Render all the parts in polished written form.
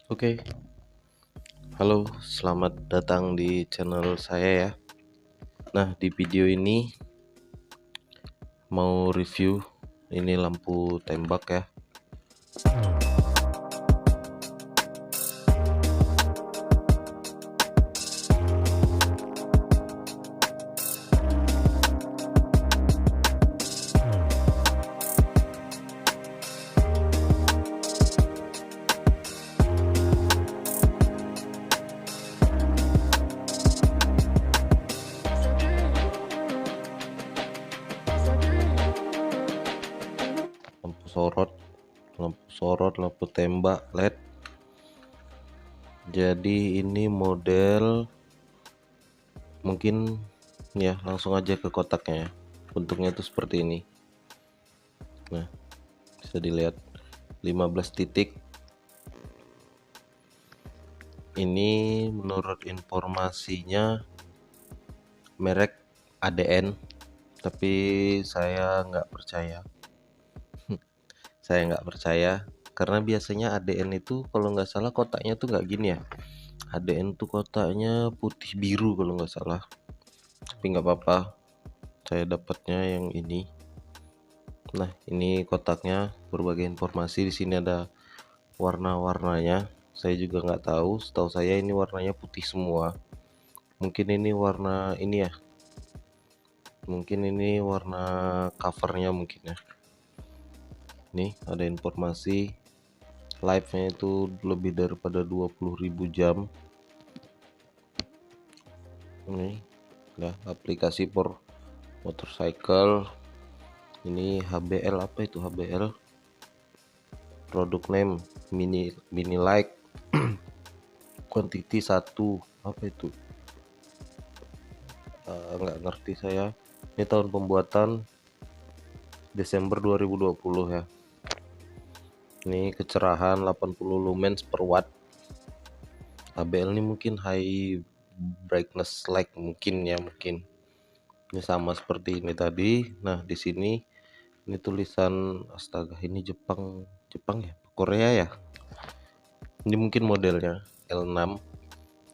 Oke, halo, selamat datang di channel saya ya. Nah, di video ini mau review ini lampu tembak ya. Lampu sorot, lampu tembak LED. Jadi ini model mungkin ya, langsung aja ke kotaknya ya. Bentuknya tuh seperti ini. Nah, bisa dilihat 15 titik. Ini menurut informasinya merek ADN, tapi saya nggak percaya. Saya nggak percaya karena biasanya ADN itu kalau nggak salah kotaknya tuh nggak gini ya. ADN tuh kotaknya putih biru kalau nggak salah. Tapi nggak apa-apa, saya dapatnya yang ini. Nah, ini kotaknya, berbagai informasi di sini ada warna-warnanya. Saya juga nggak tahu, setahu saya ini warnanya putih semua. Mungkin ini warna ini ya. Mungkin ini warna covernya mungkin ya. Nih ada informasi live-nya itu lebih daripada 20.000 jam. Ini ya, aplikasi for motorcycle. Ini HBL, apa itu HBL? Product name mini like. Quantity 1, apa itu? Nggak ngerti saya. Ini tahun pembuatan Desember 2020 ya. Ini kecerahan 80 lumens per watt. HBL ini mungkin high brightness light mungkin ya, mungkin. Ini sama seperti ini tadi. Nah, di sini ini tulisan, astaga, ini Jepang ya, Korea ya. Ini mungkin modelnya L6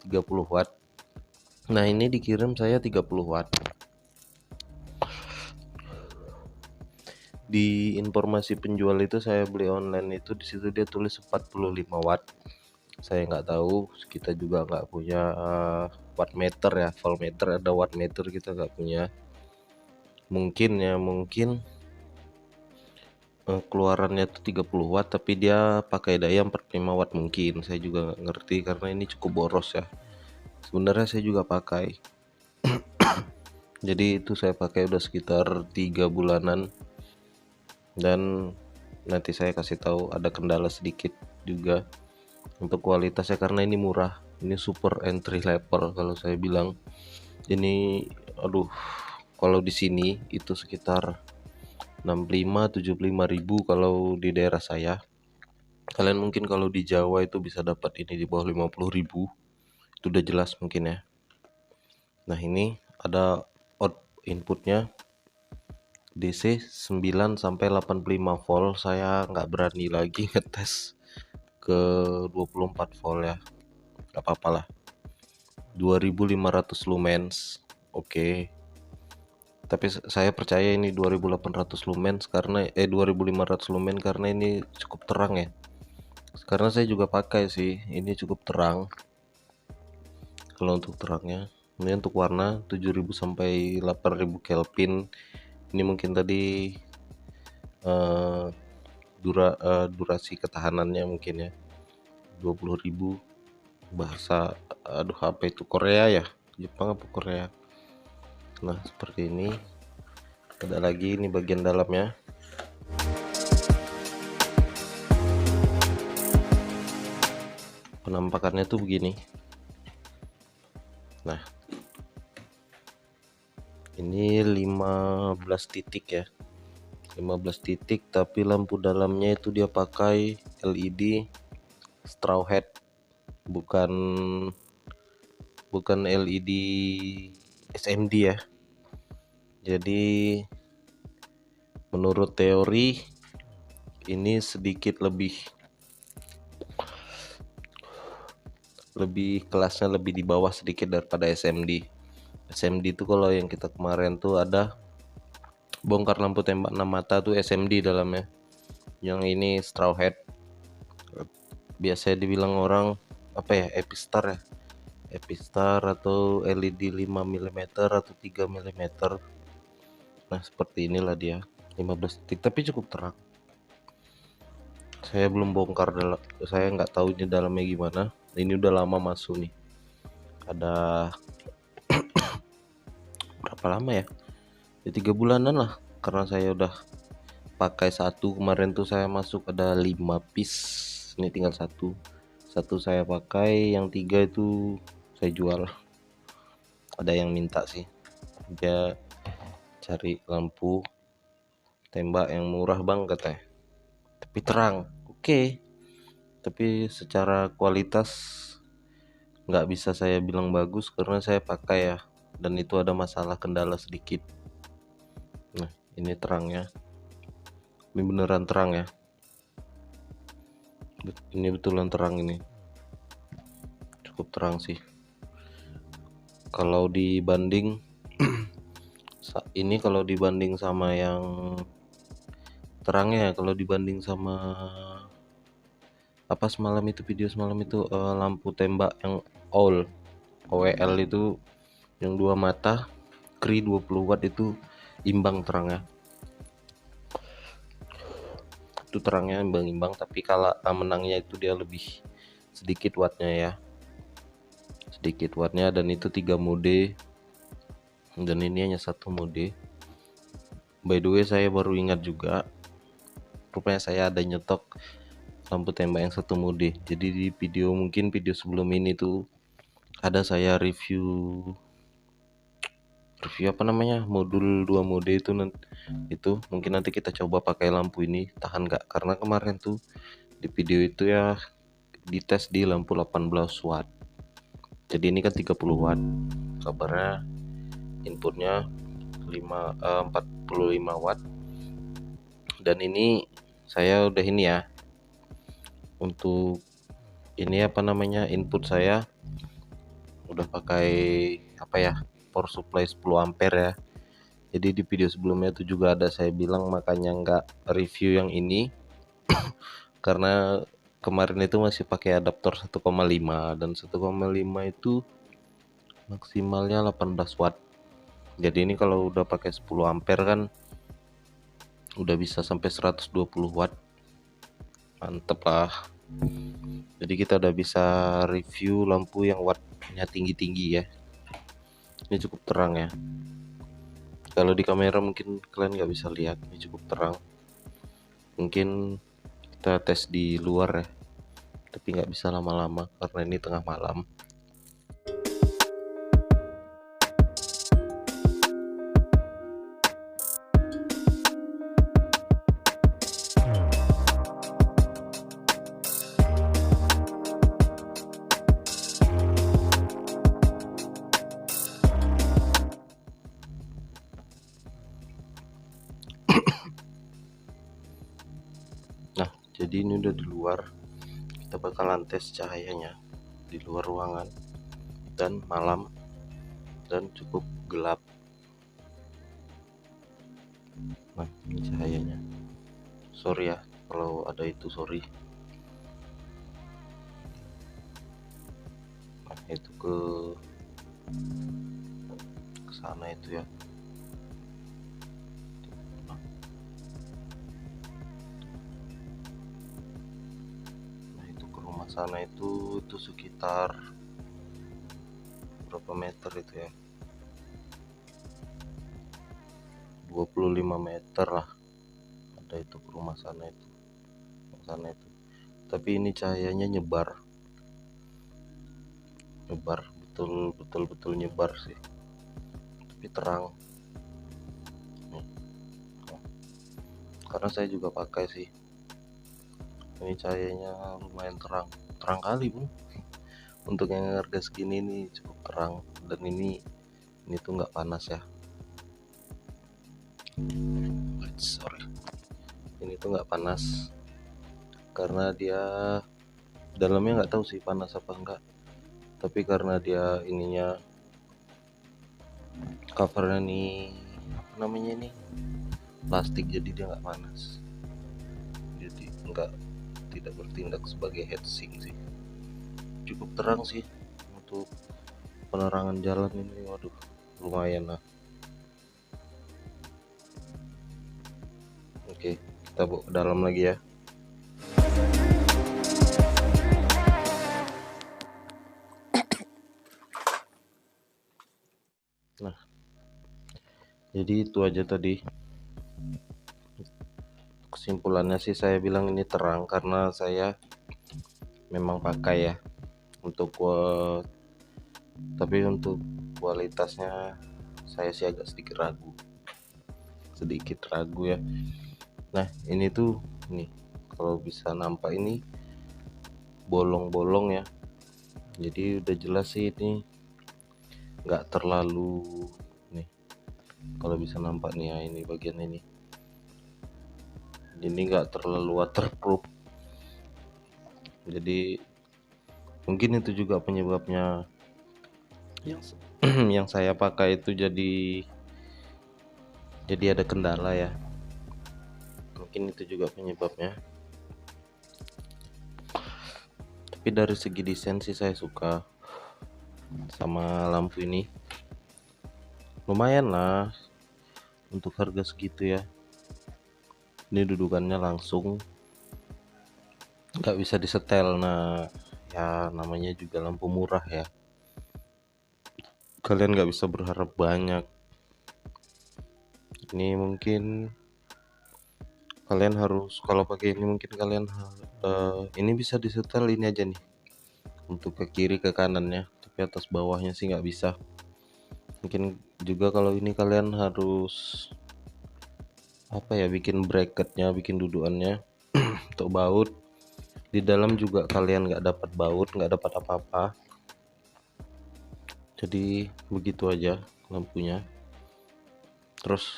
30 watt. Nah, ini dikirim saya 30 watt. Di informasi penjual itu saya beli online itu, di situ dia tulis 45 watt. Saya nggak tahu, kita juga nggak punya wattmeter ya, voltmeter, ada wattmeter kita nggak punya. Mungkin keluarannya tuh 30 watt tapi dia pakai daya 45 watt mungkin. Saya juga nggak ngerti karena ini cukup boros ya. Sebenarnya saya juga pakai. Jadi itu saya pakai udah sekitar 3 bulanan. Dan nanti saya kasih tahu ada kendala sedikit juga untuk kualitasnya karena ini murah. Ini super entry level kalau saya bilang. Ini aduh, kalau di sini itu sekitar 65-75 ribu kalau di daerah saya. Kalian mungkin kalau di Jawa itu bisa dapat ini di bawah 50 ribu. Itu udah jelas mungkin ya. Nah, ini ada out inputnya DC 9 sampai 85 volt. Saya nggak berani lagi ngetes ke 24 volt ya. Gak apa-apa lah. 2500 lumens. Oke. Tapi saya percaya ini 2800 lumens karena 2500 lumen karena ini cukup terang ya. Karena saya juga pakai sih, ini cukup terang. Kalau untuk terangnya, ini untuk warna 7000 sampai 8000 Kelvin. Ini mungkin tadi durasi ketahanannya mungkin ya 20.000. Bahasa, aduh, apa itu, Korea ya, Jepang apa Korea. Nah, seperti ini. Ada lagi ini bagian dalamnya. Penampakannya tuh begini. Nah, ini 15 titik ya. 15 titik, tapi lampu dalamnya itu dia pakai LED straw head, bukan LED SMD ya. Jadi menurut teori ini sedikit lebih lebih kelasnya lebih di bawah sedikit daripada SMD. SMD itu kalau yang kita kemarin tuh ada bongkar lampu tembak 6 mata tuh SMD dalamnya. Yang ini straw head, biasanya dibilang orang apa ya, Epistar ya, Epistar atau LED 5 mm atau 3 mm. Nah seperti inilah dia, 15 detik tapi cukup terang. Saya belum bongkar dalam, saya nggak tahu di dalamnya gimana. Ini udah lama masuk nih, ada berapa lama ya, 3 bulanan lah, karena saya udah pakai satu. Kemarin tuh saya masuk ada 5 piece, ini tinggal satu saya pakai, yang 3 itu saya jual. Ada yang minta sih, dia cari lampu tembak yang murah bang katanya, tapi terang. Oke, tapi secara kualitas nggak bisa saya bilang bagus karena saya pakai ya, dan itu ada masalah kendala sedikit. Nah ini terangnya, ini beneran terang ya, ini betulan terang, ini cukup terang sih. Kalau dibanding ini, kalau dibanding sama yang terangnya, kalau dibanding sama apa semalam itu, video semalam itu lampu tembak yang OWL itu yang 2 mata Kri 20 watt itu imbang terangnya. Itu terangnya imbang-imbang, tapi kalau menangnya itu dia lebih sedikit wattnya ya, sedikit wattnya, dan itu 3 mode dan ini hanya 1 mode. By the way saya baru ingat juga, rupanya saya ada nyetok lampu tembak yang 1 mode. Jadi di video, mungkin video sebelum ini tuh ada saya review apa namanya, modul 2 mode itu. Itu mungkin nanti kita coba pakai lampu ini tahan nggak, karena kemarin tuh di video itu ya dites di lampu 18 watt, jadi ini kan 30 watt, kabarnya inputnya 45 watt. Dan ini saya udah ini ya, untuk ini apa namanya, input saya udah pakai apa ya, power supply 10 ampere ya. Jadi di video sebelumnya itu juga ada saya bilang, makanya nggak review yang ini karena kemarin itu masih pakai adaptor 1,5, dan 1,5 itu maksimalnya 18 watt. Jadi ini kalau udah pakai 10 ampere kan udah bisa sampai 120 watt. Mantep lah. Jadi kita udah bisa review lampu yang wattnya tinggi-tinggi ya. Ini cukup terang ya. Kalau di kamera mungkin kalian nggak bisa lihat, ini cukup terang. Mungkin kita tes di luar ya, tapi nggak bisa lama-lama karena ini tengah malam. Nah jadi ini udah di luar, kita bakalan tes cahayanya di luar ruangan dan malam dan cukup gelap. Nah ini cahayanya, sorry ya kalau ada itu, sorry. Nah itu ke sana itu ya. Nah itu ke rumah sana itu sekitar berapa meter itu ya, 25 meter lah ada itu ke rumah sana itu, tapi ini cahayanya nyebar betul nyebar sih, tapi terang nih. Karena saya juga pakai sih, ini cahayanya lumayan terang kali bro. Untuk yang harga segini ini cukup terang, dan ini tuh nggak panas ya, sorry, ini tuh nggak panas karena dia dalamnya nggak tahu sih panas apa enggak, tapi karena dia ininya covernya nih apa namanya ini plastik, jadi dia nggak panas, jadi tidak bertindak sebagai heatsink sih. Cukup terang sih untuk penerangan jalan ini, waduh lumayan lah. Oke, kita bawa ke dalam lagi ya. Nah, jadi itu aja tadi. Kesimpulannya sih saya bilang ini terang karena saya memang pakai ya untuk tapi untuk kualitasnya saya sih agak sedikit ragu ya. Nah, ini tuh nih kalau bisa nampak ini bolong-bolong ya, jadi udah jelas sih ini nggak terlalu nih, kalau bisa nampak nih ya, ini bagian ini nggak terlalu waterproof, jadi mungkin itu juga penyebabnya yang yang saya pakai itu jadi ada kendala ya, mungkin itu juga penyebabnya. Tapi dari segi desain sih saya suka sama lampu ini, lumayan lah untuk harga segitu ya. Ini dudukannya langsung, nggak bisa disetel. Nah ya namanya juga lampu murah ya, kalian nggak bisa berharap banyak. Ini mungkin kalian harus, kalau pakai ini mungkin kalian ini bisa disetel ini aja nih untuk ke kiri ke kanannya, tapi atas bawahnya sih nggak bisa. Mungkin juga kalau ini kalian harus apa ya, bikin bracketnya, bikin dudukannya untuk baut di dalam juga kalian nggak dapat baut, nggak dapat apa-apa. Jadi begitu aja lampunya. Terus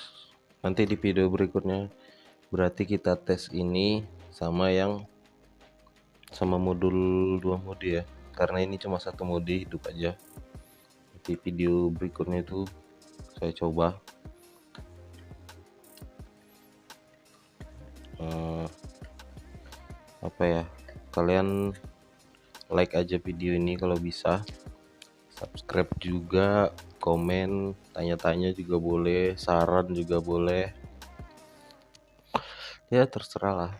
nanti di video berikutnya berarti kita tes ini sama modul 2 mode ya, karena ini cuma satu mode hidup aja. Di video berikutnya itu saya coba apa ya, kalian like aja video ini kalau bisa, subscribe juga, komen, tanya-tanya juga boleh, saran juga boleh ya, terserah lah.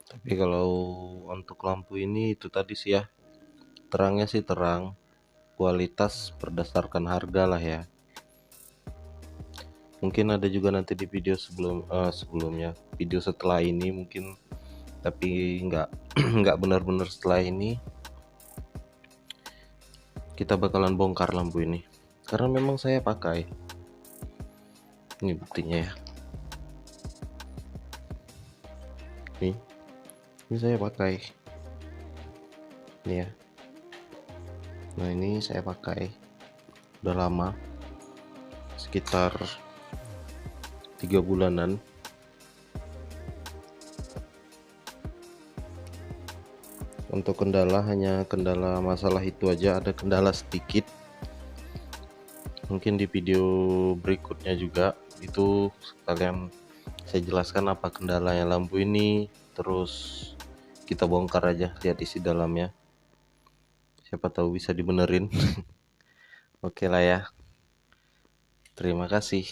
Tapi kalau untuk lampu ini itu tadi sih ya, terangnya sih terang, kualitas berdasarkan harga lah ya. Mungkin ada juga nanti di video sebelumnya, video setelah ini mungkin, tapi nggak benar-benar setelah ini kita bakalan bongkar lampu ini, karena memang saya pakai. Ini buktinya ya, ini saya pakai ini ya. Nah ini saya pakai udah lama, sekitar 3 bulanan. Untuk kendala, hanya kendala masalah itu aja, ada kendala sedikit. Mungkin di video berikutnya juga itu kalian saya jelaskan apa kendalanya lampu ini, terus kita bongkar aja, lihat isi dalamnya, siapa tahu bisa dibenerin. Oke lah ya, terima kasih.